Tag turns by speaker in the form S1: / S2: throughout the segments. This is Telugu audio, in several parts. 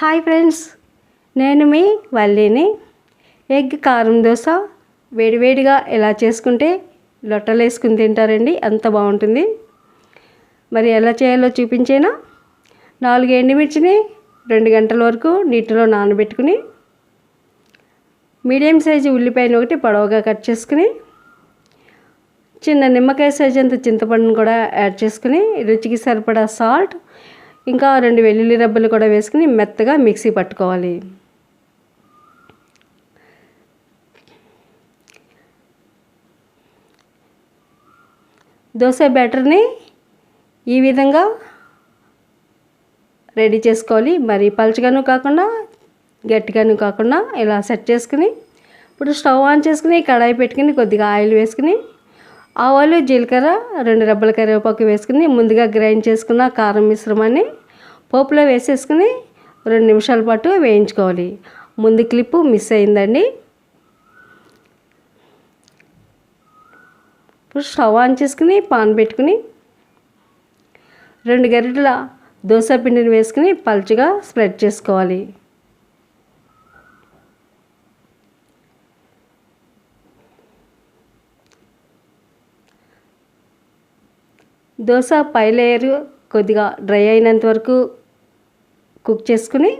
S1: హాయ్ ఫ్రెండ్స్, నేను మీ వల్లిని. ఎగ్ కారం దోశ వేడివేడిగా ఎలా చేసుకుంటే లొట్టలు వేసుకుని తింటారండి, అంత బాగుంటుంది. మరి ఎలా చేయాలో చూపించేనా? 4 ఎండుమిర్చిని 2 గంటల వరకు నీటిలో నానబెట్టుకుని, మీడియం సైజు ఉల్లిపాయను ఒకటి పొడవుగా కట్ చేసుకుని, చిన్న నిమ్మకాయ సైజు అంత చింతపండును కూడా యాడ్ చేసుకుని, రుచికి సరిపడా సాల్ట్, ఇంకా 2 వెల్లుల్లి రెబ్బలు కూడా వేసుకుని మెత్తగా మిక్సీ పట్టుకోవాలి. దోశ బ్యాటర్ని ఈ విధంగా రెడీ చేసుకోవాలి. మరి పలుచగాను కాకుండా గట్టిగాను కాకుండా ఇలా సెట్ చేసుకుని, ఇప్పుడు స్టవ్ ఆన్ చేసుకుని కడాయి పెట్టుకుని కొద్దిగా ఆయిల్ వేసుకుని, ఆవాలు, జీలకర్ర, 2 రెబ్బల కరివేపాకు వేసుకుని ముందుగా గ్రైండ్ చేసుకున్న కారం మిశ్రమాన్ని పోపులో వేసేసుకుని 2 నిమిషాల పాటు వేయించుకోవాలి. ముందు క్లిప్పు మిస్ అయిందండి. ఇప్పుడు స్టవ్ ఆన్ చేసుకుని పాన్ పెట్టుకుని 2 గరిటెల దోశ పిండిని వేసుకుని పలుచగా స్ప్రెడ్ చేసుకోవాలి. దోశ పై లేయర్ కొద్దిగా డ్రై అయినంత వరకు కుక్ చేసుకుని,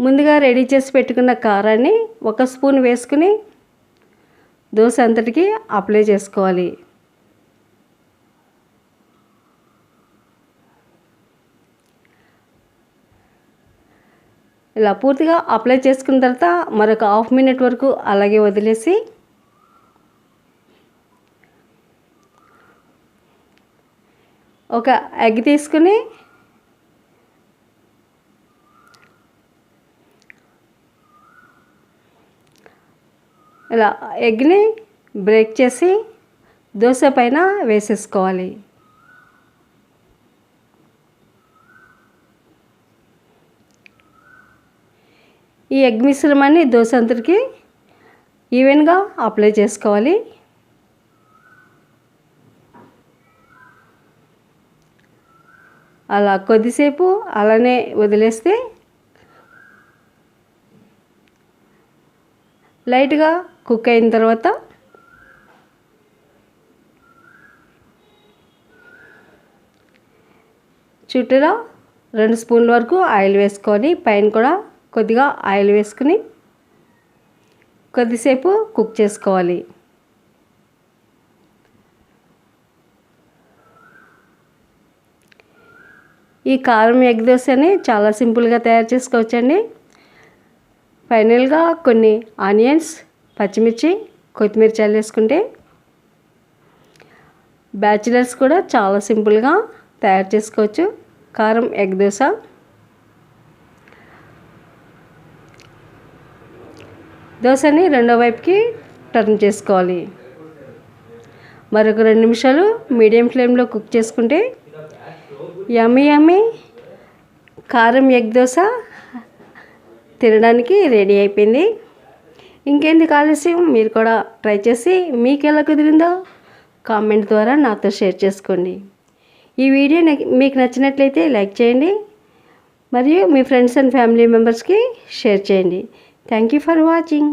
S1: ముందుగా రెడీ చేసి పెట్టుకున్న కారాన్ని 1 స్పూన్ వేసుకుని దోశ అంతటికి అప్లై చేసుకోవాలి. ఇలా పూర్తిగా అప్లై చేసుకున్న తర్వాత మరొక 1/2 మినిట్ వరకు అలాగే వదిలేసి, ఒక ఎగ్ తీసుకుని ఇలా ఎగ్ని బ్రేక్ చేసి దోశ పైన వేసేసుకోవాలి. ఈ ఎగ్ మిశ్రమాన్ని దోశ అంతటికి ఈవెన్గా అప్లై చేసుకోవాలి. అలా కొద్దిసేపు అలానే వదిలేస్తే లైట్గా కుక్ అయిన తర్వాత చుట్టూరా 2 స్పూన్ల వరకు ఆయిల్ వేసుకొని, పైన కూడా కొద్దిగా ఆయిల్ వేసుకుని కొద్దిసేపు కుక్ చేసుకోవాలి. ఈ కారం ఎగ్ దోశని చాలా సింపుల్గా తయారు చేసుకోవచ్చండి. ఫైనల్గా కొన్ని ఆనియన్స్, పచ్చిమిర్చి, కొత్తిమీర చల్లేసుకుంటే బ్యాచిలర్స్ కూడా చాలా సింపుల్గా తయారు చేసుకోవచ్చు కారం ఎగ్ దోశ. దోశని రెండో వైపుకి టర్న్ చేసుకోవాలి. మరొక 2 నిమిషాలు మీడియం ఫ్లేమ్లో కుక్ చేసుకుంటే యమ్మీ యమ్మీ కారం ఎగ్ దోశ తినడానికి రెడీ అయిపోయింది. ఇంకెందుకు ఆలస్యం, మీరు కూడా ట్రై చేసి మీకు ఎలా కుదిరిందో కామెంట్ ద్వారా నాతో షేర్ చేసుకోండి. ఈ వీడియో మీకు నచ్చినట్లయితే లైక్ చేయండి, మరియు మీ ఫ్రెండ్స్ అండ్ ఫ్యామిలీ మెంబర్స్కి షేర్ చేయండి. Thank you for watching.